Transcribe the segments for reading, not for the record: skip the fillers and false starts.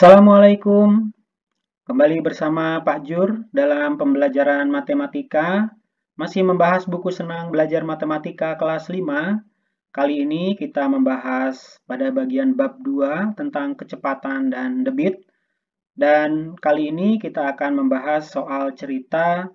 Assalamualaikum, kembali bersama Pak Jur dalam pembelajaran matematika, masih membahas buku Senang Belajar Matematika kelas 5. Kali ini kita membahas pada bagian bab 2 tentang kecepatan dan debit. Dan kali ini kita akan membahas soal cerita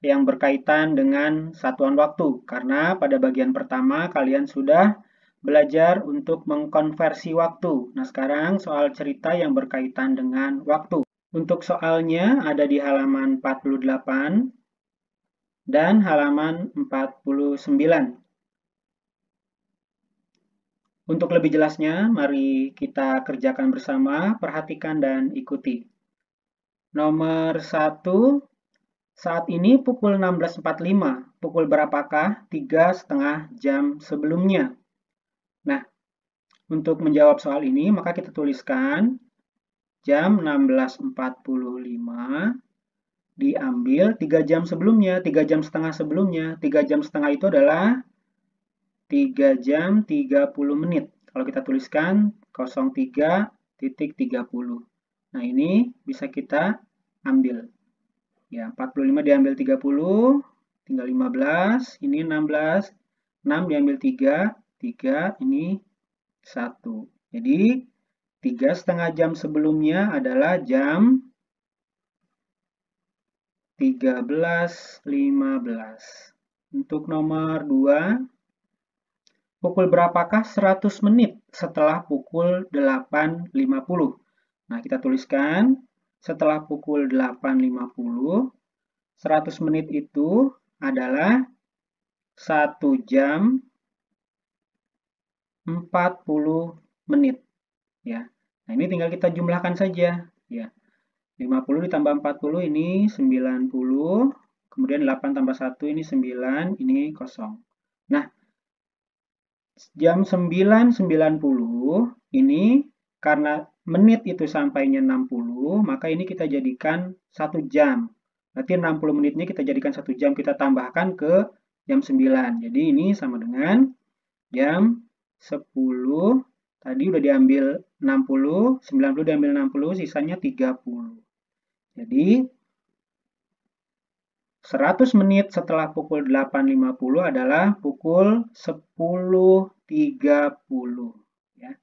yang berkaitan dengan satuan waktu, karena pada bagian pertama kalian sudah belajar untuk mengkonversi waktu. Nah, sekarang soal cerita yang berkaitan dengan waktu. Untuk soalnya ada di halaman 48 dan halaman 49. Untuk lebih jelasnya, mari kita kerjakan bersama, perhatikan dan ikuti. Nomor 1, saat ini pukul 16.45. Pukul berapakah 3,5 jam sebelumnya? Nah, untuk menjawab soal ini, maka kita tuliskan jam 16.45 diambil 3 jam sebelumnya, 3 jam setengah sebelumnya. 3 jam setengah itu adalah 3 jam 30 menit. Kalau kita tuliskan 03.30. Nah, ini bisa kita ambil. Ya, 45 diambil 30, tinggal 15, ini 16, 6 diambil 3, 3, ini 1. Jadi, 3,5 jam sebelumnya adalah jam 13.15. Untuk nomor 2, pukul berapakah 100 menit setelah pukul 8.50? Nah, kita tuliskan setelah pukul 8.50, 100 menit itu adalah 1 jam 40 menit. Ya. Nah, ini tinggal kita jumlahkan saja. Ya. 50 ditambah 40 ini 90, kemudian 8 tambah 1 ini 9, ini kosong. Nah, jam 9.90 ini karena menit itu sampainya 60, maka ini kita jadikan 1 jam. Berarti 60 menitnya kita jadikan 1 jam, kita tambahkan ke jam 9. Jadi ini sama dengan jam 10, tadi udah diambil 60, 90 diambil 60, sisanya 30. Jadi 100 menit setelah pukul 8.50 adalah pukul 10.30. Ya.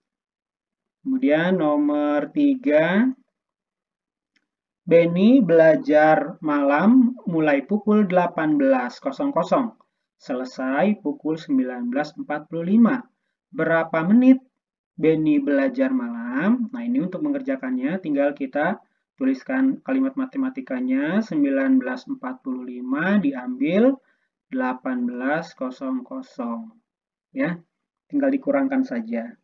Kemudian nomor 3, Benny belajar malam mulai pukul 18.00, selesai pukul 19.45. Berapa menit Benny belajar malam? Nah, ini untuk mengerjakannya tinggal kita tuliskan kalimat matematikanya. 19.45 diambil 18.00. Ya, tinggal dikurangkan saja.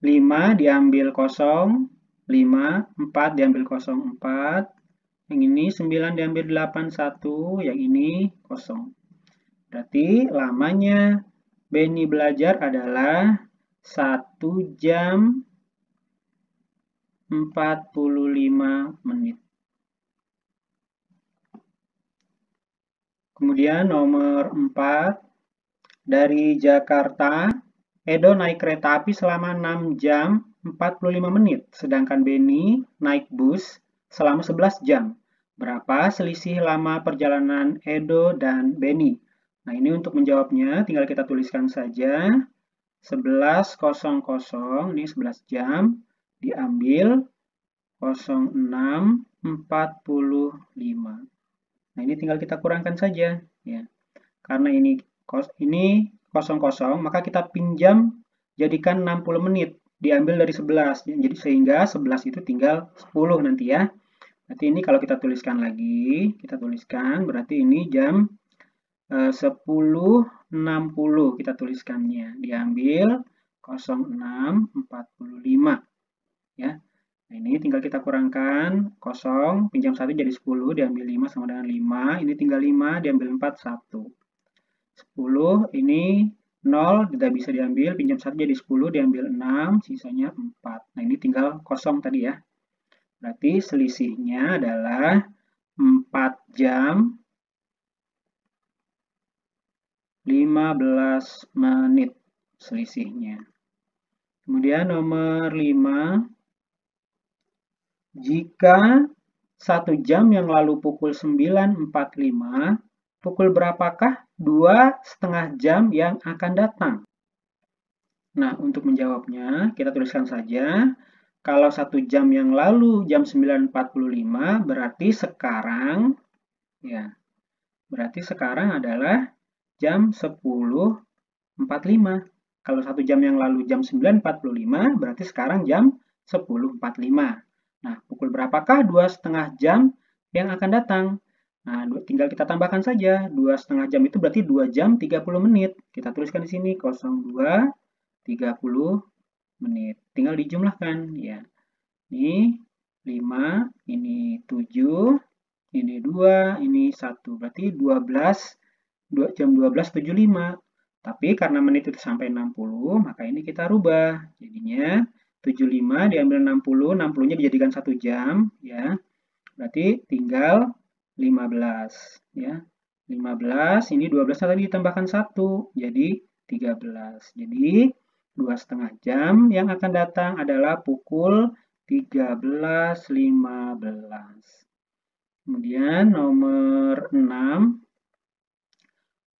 5 diambil 0, 5, 4 diambil 0, 4. Yang ini 9 diambil 8, 1. Yang ini 0. Berarti lamanya Benny belajar adalah 1 jam 45 menit. Kemudian nomor 4, dari Jakarta, Edo naik kereta api selama 6 jam 45 menit, sedangkan Benny naik bus selama 11 jam. Berapa selisih lama perjalanan Edo dan Benny? Nah, ini untuk menjawabnya tinggal kita tuliskan saja. 11.00, ini 11 jam, diambil 06.45. Nah, ini tinggal kita kurangkan saja. Ya. Karena ini 00, maka kita pinjam jadikan 60 menit. Diambil dari 11. Jadi sehingga 11 itu tinggal 10 nanti ya. Berarti ini kalau kita tuliskan lagi, kita tuliskan berarti ini jam 10.60 kita tuliskannya. Diambil 06.45. Ya. Nah, ini tinggal kita kurangkan 0, pinjam 1 jadi 10, diambil 5 sama dengan 5. Ini tinggal 5, diambil 4, 1. 10, ini 0, tidak bisa diambil, pinjam 1 jadi 10, diambil 6, sisanya 4. Nah, ini tinggal 0 tadi ya. Berarti selisihnya adalah 4 jam 15 menit selisihnya. Kemudian nomor 5, Jika 1 jam yang lalu pukul 9.45, pukul berapakah 2,5 jam yang akan datang? Nah, untuk menjawabnya, kita tuliskan saja. Kalau 1 jam yang lalu jam 9.45, berarti sekarang, ya, berarti sekarang adalah jam 10.45. Kalau 1 jam yang lalu jam 9.45, berarti sekarang jam 10.45. Nah, pukul berapakah 2,5 jam yang akan datang? Nah, tinggal kita tambahkan saja. 2,5 jam itu berarti 2 jam 30 menit. Kita tuliskan di sini 02.30 menit. Tinggal dijumlahkan. Ya. Ini 5, ini 7, ini 2, ini 1. Berarti jam 12.75. Tapi karena menit itu sampai 60, maka ini kita rubah. Jadinya 75 diambil 60, 60-nya dijadikan 1 jam, ya. Berarti tinggal 15, ya. 15, ini 12 tadi ditambahkan 1, jadi 13. Jadi 2,5 jam yang akan datang adalah pukul 13.15. Kemudian nomor 6.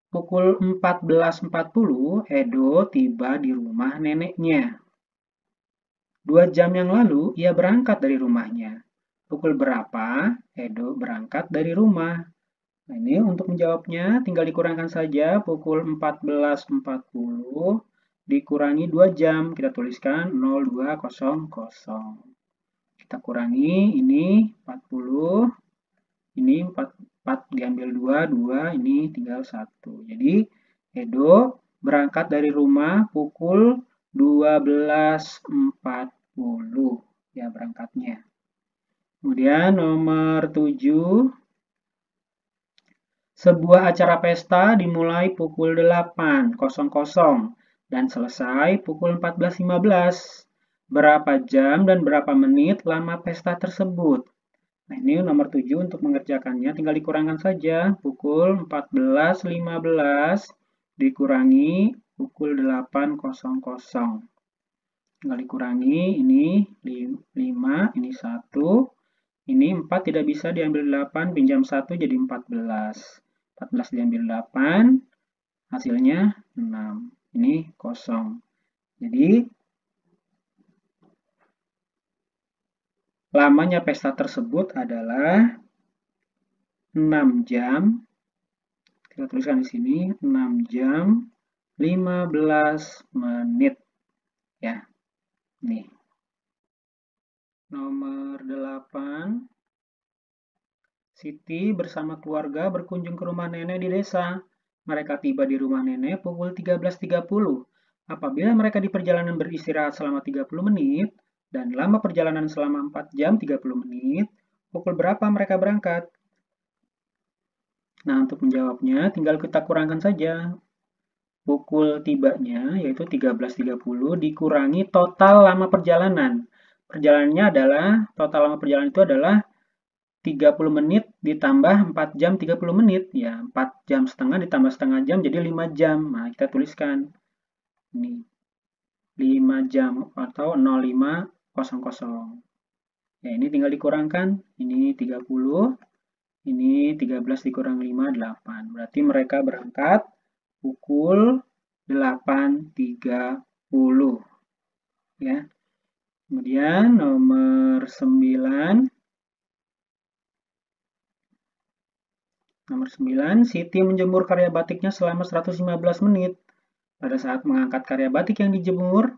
Pukul 14.40, Edo tiba di rumah neneknya. 2 jam yang lalu, ia berangkat dari rumahnya. Pukul berapa Edo berangkat dari rumah? Nah, ini untuk menjawabnya, tinggal dikurangkan saja. Pukul 14.40 dikurangi 2 jam. Kita tuliskan 0200. Kita kurangi, ini 40. Ini 4 diambil 2, ini tinggal 1. Jadi, Edo berangkat dari rumah pukul 12.40. Ya, berangkatnya. Kemudian nomor 7. Sebuah acara pesta dimulai pukul 8.00 dan selesai pukul 14.15. Berapa jam dan berapa menit lama pesta tersebut? Nah, ini nomor 7 untuk mengerjakannya. Tinggal dikurangkan saja. Pukul 14.15 dikurangi pukul 8.00. Tinggal dikurangi. Ini 5, ini 1. Ini 4 tidak bisa diambil 8, pinjam 1 jadi 14. 14 diambil 8, hasilnya 6. Ini kosong. Jadi, lamanya pesta tersebut adalah 6 jam. Kita tuliskan di sini 6 jam 15 menit. Ya. Nih. Nomor 8. Siti bersama keluarga berkunjung ke rumah nenek di desa. Mereka tiba di rumah nenek pukul 13.30. Apabila mereka di perjalanan beristirahat selama 30 menit dan lama perjalanan selama 4 jam 30 menit, pukul berapa mereka berangkat? Nah, untuk menjawabnya tinggal kita kurangkan saja. Pukul tibanya yaitu 13.30 dikurangi total lama perjalanan. Perjalanannya adalah, total lama perjalanan itu adalah 30 menit ditambah 4 jam 30 menit. Ya, 4 jam setengah ditambah setengah jam jadi 5 jam. Nah, kita tuliskan. Ini 5 jam atau 05.00. Ya, ini tinggal dikurangkan. Ini 30. Ini 13 dikurang 5, 8. Berarti mereka berangkat pukul 8.30. Ya. Kemudian nomor 9. Nomor 9, Siti menjemur karya batiknya selama 115 menit. Pada saat mengangkat karya batik yang dijemur,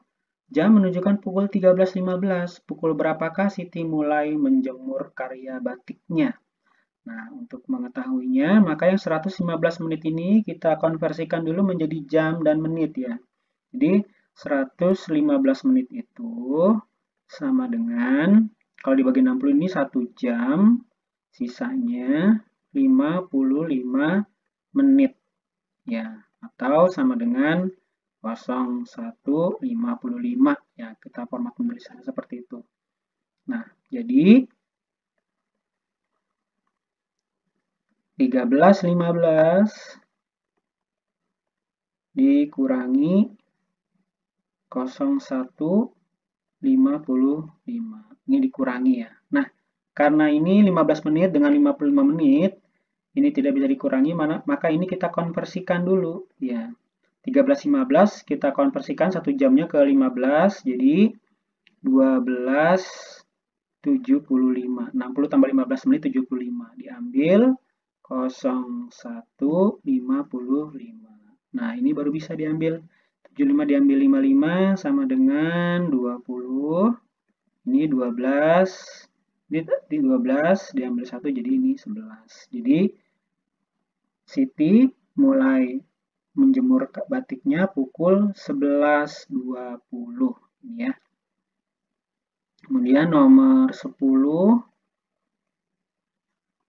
jam menunjukkan pukul 13.15. Pukul berapakah Siti mulai menjemur karya batiknya? Nah, untuk mengetahuinya, maka yang 115 menit ini kita konversikan dulu menjadi jam dan menit ya. Jadi, 115 menit itu sama dengan, kalau dibagi 60 ini 1 jam, sisanya 55 menit. Ya, atau sama dengan 01.55. Ya, kita format penulisannya seperti itu. Nah, jadi 13.15 dikurangi 01.55. Ini dikurangi ya. Nah, Karena ini 15 menit dengan 55 menit, ini tidak bisa dikurangi, maka ini kita konversikan dulu. Ya, 13.15 kita konversikan 1 jamnya ke 15, jadi 12.75. 60 tambah 15 menit 75. Diambil 01.55. Nah, ini baru bisa diambil. 75 diambil 55 sama dengan 20. Ini 12. Ini 12 diambil 1 jadi ini 11. Jadi Siti mulai menjemur batiknya pukul 11.20 ini ya. Kemudian nomor 10,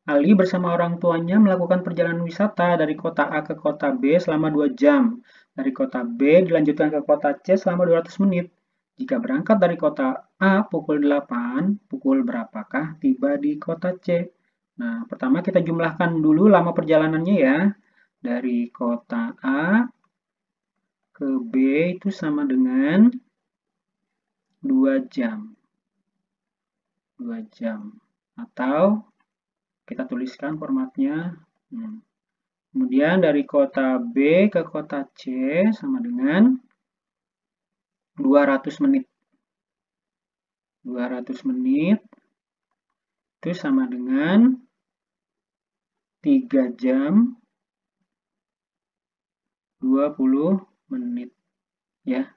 Ali bersama orang tuanya melakukan perjalanan wisata dari kota A ke kota B selama 2 jam. Dari kota B dilanjutkan ke kota C selama 200 menit. Jika berangkat dari kota A pukul 8, pukul berapakah tiba di kota C? Nah, pertama kita jumlahkan dulu lama perjalanannya ya. Dari kota A ke B itu sama dengan 2 jam. 2 jam. Atau kita tuliskan formatnya. Kemudian dari kota B ke kota C sama dengan 200 menit. 200 menit itu sama dengan 3 jam 20 menit. Ya,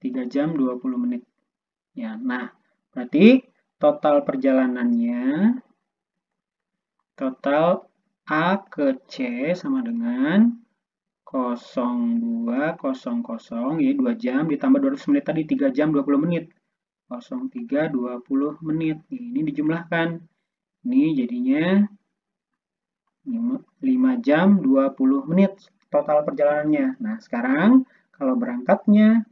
3 jam 20 menit. Ya, nah, berarti total perjalanannya, total A ke C sama dengan 0200, ya 2 jam ditambah 200 menit tadi 3 jam 20 menit. 03.20 menit. Ini dijumlahkan. Ini jadinya 5 jam 20 menit total perjalanannya. Nah, sekarang kalau berangkatnya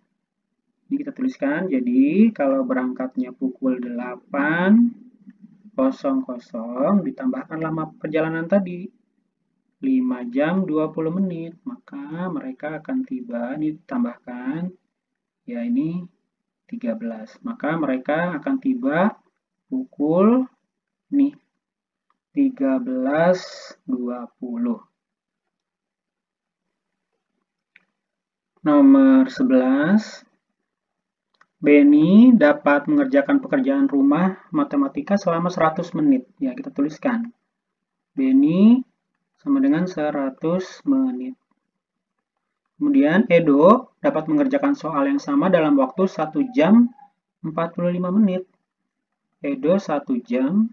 ini kita tuliskan. Jadi, kalau berangkatnya pukul 8.00 ditambahkan lama perjalanan tadi 5 jam 20 menit, maka mereka akan tiba, ini ditambahkan, ya ini 13. Maka mereka akan tiba pukul nih 13.20. Nomor 11. Benny dapat mengerjakan pekerjaan rumah matematika selama 100 menit. Ya, kita tuliskan. Benny sama dengan 100 menit. Kemudian Edo dapat mengerjakan soal yang sama dalam waktu 1 jam 45 menit. Edo 1 jam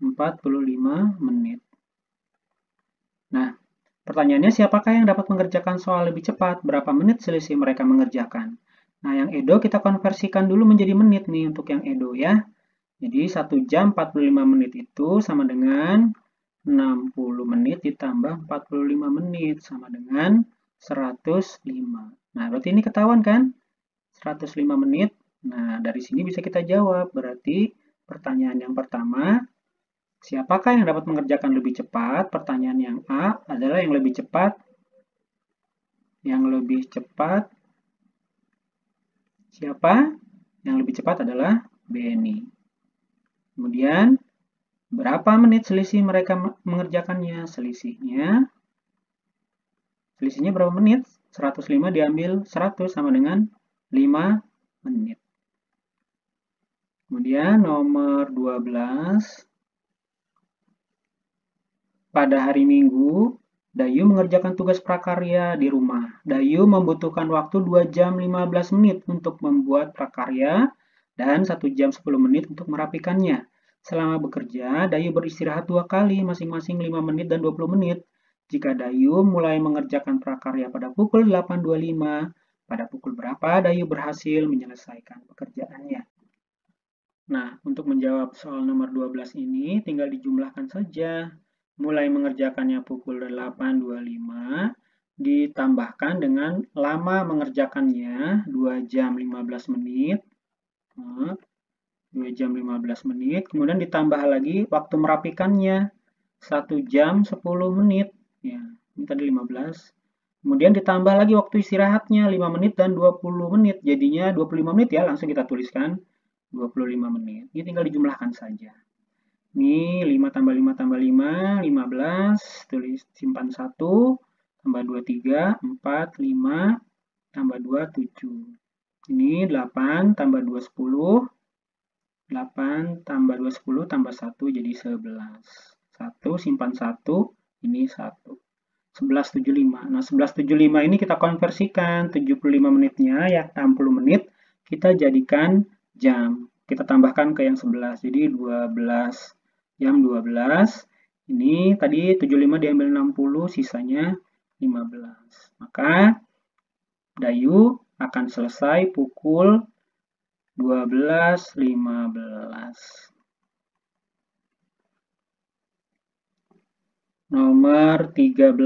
45 menit. Nah, pertanyaannya siapakah yang dapat mengerjakan soal lebih cepat? Berapa menit selisih mereka mengerjakan? Nah, yang Edo kita konversikan dulu menjadi menit nih untuk yang Edo ya. Jadi 1 jam 45 menit itu sama dengan 60 menit ditambah 45 menit sama dengan 105. Nah, berarti ini ketahuan kan? 105 menit. Nah, dari sini bisa kita jawab. Berarti pertanyaan yang pertama, siapakah yang dapat mengerjakan lebih cepat? Pertanyaan yang A adalah yang lebih cepat. Yang lebih cepat. Siapa? Yang lebih cepat adalah Benny. Kemudian, berapa menit selisih mereka mengerjakannya? Selisihnya berapa menit? 105 diambil 100 sama dengan 5 menit. Kemudian nomor 12. Pada hari Minggu, Dayu mengerjakan tugas prakarya di rumah. Dayu membutuhkan waktu 2 jam 15 menit untuk membuat prakarya dan 1 jam 10 menit untuk merapikannya. Selama bekerja, Dayu beristirahat 2 kali, masing-masing 5 menit dan 20 menit. Jika Dayu mulai mengerjakan prakarya pada pukul 8.25, pada pukul berapa Dayu berhasil menyelesaikan pekerjaannya? Nah, untuk menjawab soal nomor 12 ini, tinggal dijumlahkan saja. Mulai mengerjakannya pukul 8.25, ditambahkan dengan lama mengerjakannya 2 jam 15 menit. 2 jam 15 menit, kemudian ditambah lagi waktu merapikannya 1 jam 10 menit. Ya, ini tadi 15. Kemudian ditambah lagi waktu istirahatnya 5 menit dan 20 menit. Jadinya 25 menit ya, langsung kita tuliskan 25 menit. Ini tinggal dijumlahkan saja. Ini 5 tambah 5 tambah 5, 15, tulis simpan 1, tambah 2, 3, 4, 5, tambah 2, 7. Ini 8 tambah 2, 10, 8 tambah 2, 10, tambah 1, jadi 11. 1, simpan 1, ini 1. 11.75. Nah, 11.75 ini kita konversikan 75 menitnya ya 60 menit kita jadikan jam. Kita tambahkan ke yang 11. Jadi 12 jam 12. Ini tadi 75 diambil 60, sisanya 15. Maka Dayu akan selesai pukul 12.15. Nomor 13.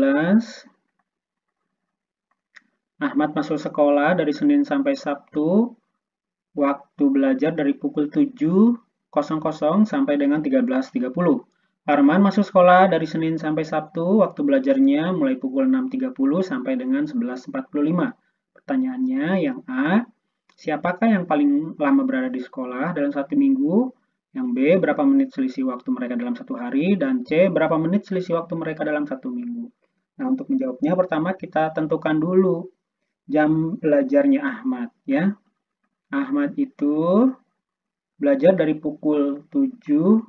Ahmad masuk sekolah dari Senin sampai Sabtu. Waktu belajar dari pukul 7.00 sampai dengan 13.30. Arman masuk sekolah dari Senin sampai Sabtu. Waktu belajarnya mulai pukul 6.30 sampai dengan 11.45. Pertanyaannya yang A, siapakah yang paling lama berada di sekolah dalam satu minggu? Yang B, berapa menit selisih waktu mereka dalam satu hari? Dan C, berapa menit selisih waktu mereka dalam satu minggu? Nah, untuk menjawabnya pertama kita tentukan dulu jam belajarnya Ahmad ya. Ahmad itu belajar dari pukul 7.00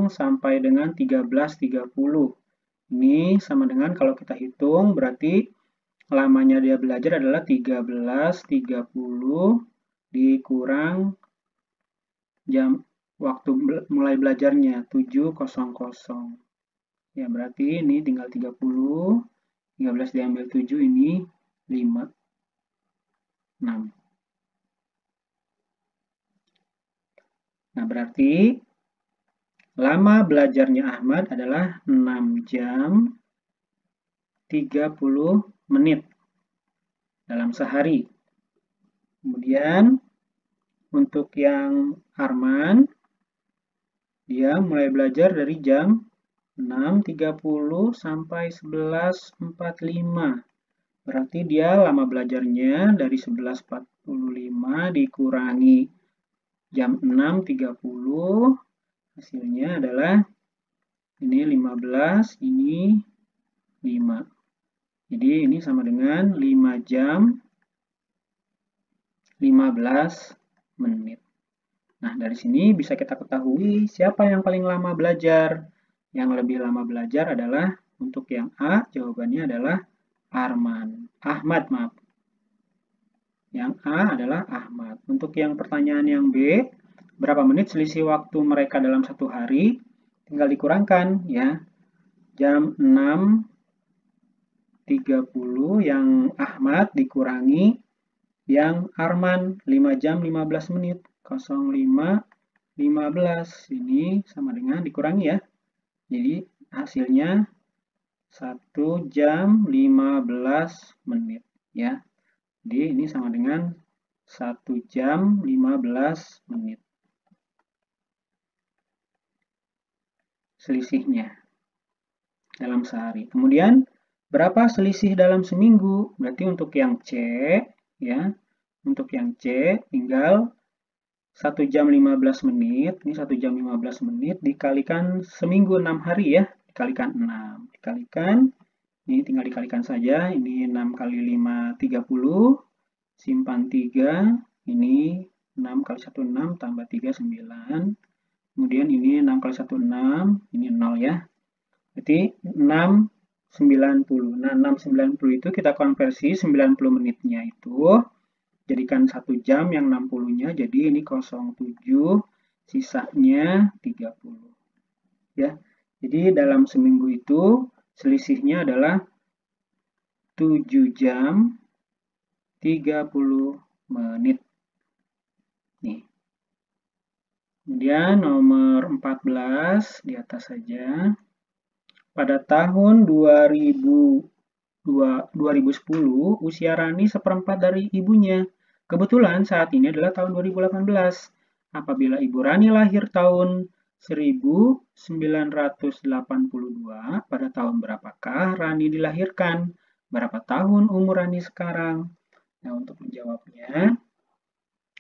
sampai dengan 13.30. Ini sama dengan kalau kita hitung berarti lamanya dia belajar adalah 13.30 dikurang jam waktu mulai belajarnya 7.00. Ya, berarti ini tinggal 30, 13 diambil 7 ini 5, 6. Nah, berarti lama belajarnya Ahmad adalah 6 jam 30 menit dalam sehari. Kemudian untuk yang Arman, dia mulai belajar dari jam 6.30 sampai 11.45. Berarti dia lama belajarnya dari 11.45 dikurangi jam 6.30, hasilnya adalah ini 15, ini 5. Jadi ini sama dengan 5 jam 15 menit. Nah, dari sini bisa kita ketahui siapa yang paling lama belajar. Yang lebih lama belajar adalah untuk yang A, jawabannya adalah Ahmad, maaf. Yang A adalah Ahmad. Untuk yang pertanyaan yang B, berapa menit selisih waktu mereka dalam satu hari? Tinggal dikurangkan ya. Jam 6.30 yang Ahmad dikurangi yang Arman 5 jam 15 menit. 05 15 ini sama dengan dikurangi ya. Jadi hasilnya 1 jam 15 menit ya. Jadi ini sama dengan 1 jam 15 menit. Selisihnya dalam sehari. Kemudian berapa selisih dalam seminggu? Berarti untuk yang C ya. Untuk yang C tinggal 1 jam 15 menit, ini 1 jam 15 menit dikalikan seminggu 6 hari ya, dikalikan 6. Dikalikan, ini tinggal dikalikan saja, ini 6 kali 5, 30, simpan 3, ini 6 kali 1, 6, tambah 3, 9. Kemudian ini 6 kali 1, 6, ini 0 ya. Berarti 6, 90. Nah, 690 itu kita konversi 90 menitnya itu jadikan 1 jam yang 60-nya, jadi ini 07, sisanya 30. Ya. Jadi dalam seminggu itu selisihnya adalah 7 jam 30 menit. Nih. Kemudian nomor 14 di atas saja. Pada tahun 2010, usia Rani seperempat dari ibunya. Kebetulan saat ini adalah tahun 2018. Apabila Ibu Rani lahir tahun 1982, pada tahun berapakah Rani dilahirkan? Berapa tahun umur Rani sekarang? Nah, untuk menjawabnya,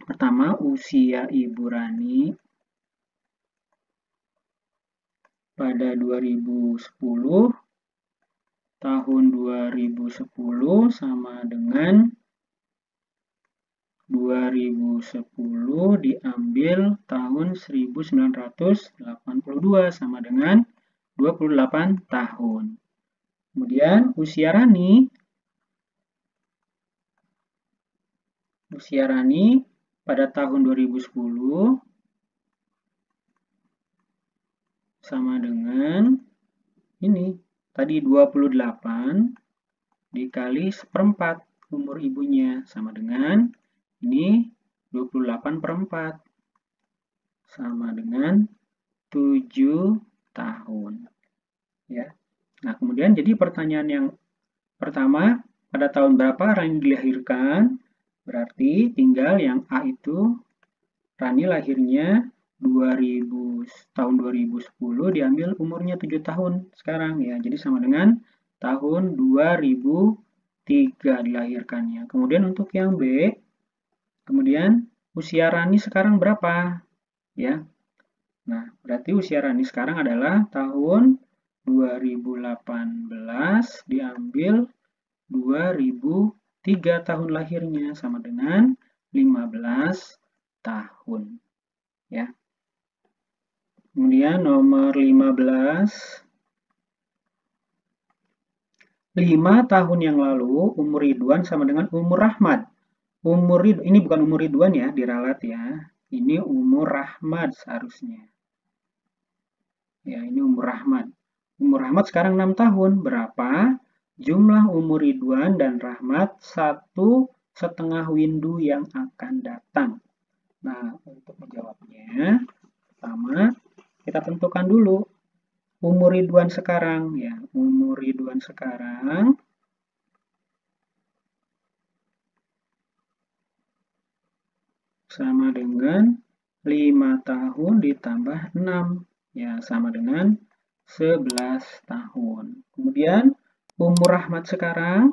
pertama usia Ibu Rani pada 2010, tahun 2010 sama dengan 2010 diambil tahun 1982 sama dengan 28 tahun. Kemudian usia Rani pada tahun 2010 sama dengan ini, tadi 28 dikali seperempat umur ibunya, sama dengan ini 28/4, sama dengan 7 tahun. Ya. Nah, kemudian jadi pertanyaan yang pertama, pada tahun berapa Rani dilahirkan? Berarti tinggal yang A itu Rani lahirnya tahun 2010 diambil umurnya 7 tahun sekarang ya. Jadi sama dengan tahun 2003 dilahirkannya. Kemudian untuk yang B, kemudian usia Rani sekarang berapa? Ya. Nah, berarti usia Rani sekarang adalah tahun 2018 diambil 2003 tahun lahirnya sama dengan 15 tahun. Ya. Kemudian nomor 15. 5 tahun yang lalu umur Ridwan sama dengan umur Rahmat. Ini bukan umur Ridwan ya, diralat ya. Ini umur Rahmat seharusnya. Ya, ini umur Rahmat. Umur Rahmat sekarang 6 tahun. Berapa jumlah umur Ridwan dan Rahmat 1,5 windu yang akan datang? Nah, untuk menjawabnya, pertama kita tentukan dulu umur Ridwan sekarang ya. Umur Ridwan sekarang sama dengan 5 tahun ditambah 6 ya, sama dengan 11 tahun. Kemudian umur Rahmat sekarang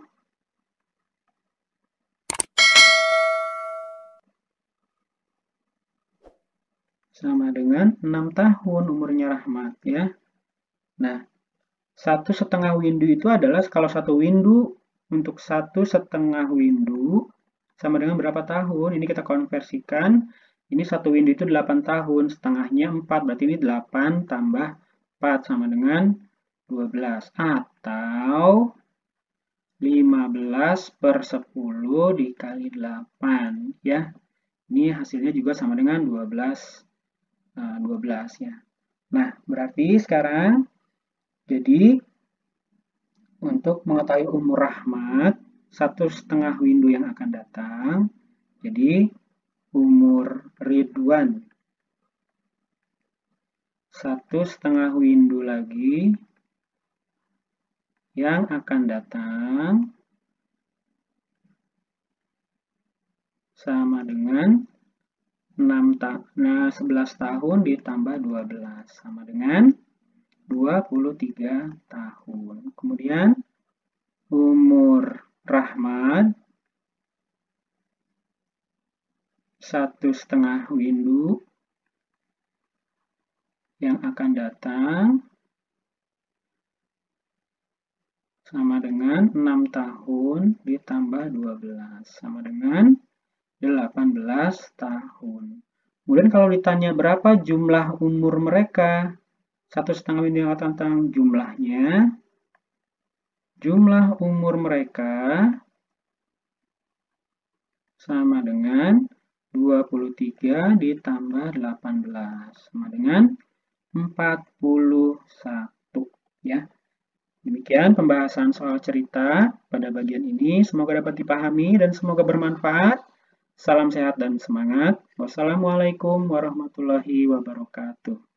sama dengan 6 tahun umurnya Rahmat ya. Nah, 1,5 windu itu adalah kalau 1 windu untuk 1,5 windu sama dengan berapa tahun? Ini kita konversikan. Ini 1 windu itu 8 tahun, setengahnya 4, berarti ini 8 tambah 4 sama dengan 12. Atau 15/10 dikali 8 ya. Ini hasilnya juga sama dengan 12 ya. Nah, berarti sekarang jadi untuk mengetahui umur Rahmat 1,5 windu yang akan datang, jadi umur Ridwan 1,5 windu lagi yang akan datang sama dengan 11 tahun ditambah 12 sama dengan 23 tahun. Kemudian umur Rahmat 1,5 windu yang akan datang sama dengan 6 tahun ditambah 12 sama dengan 18 tahun. Kemudian kalau ditanya berapa jumlah umur mereka, 1,5 windu yang akan datang jumlahnya, jumlah umur mereka sama dengan 23 ditambah 18 sama dengan 41 ya. Demikian pembahasan soal cerita pada bagian ini. Semoga dapat dipahami dan semoga bermanfaat. Salam sehat dan semangat. Wassalamualaikum warahmatullahi wabarakatuh.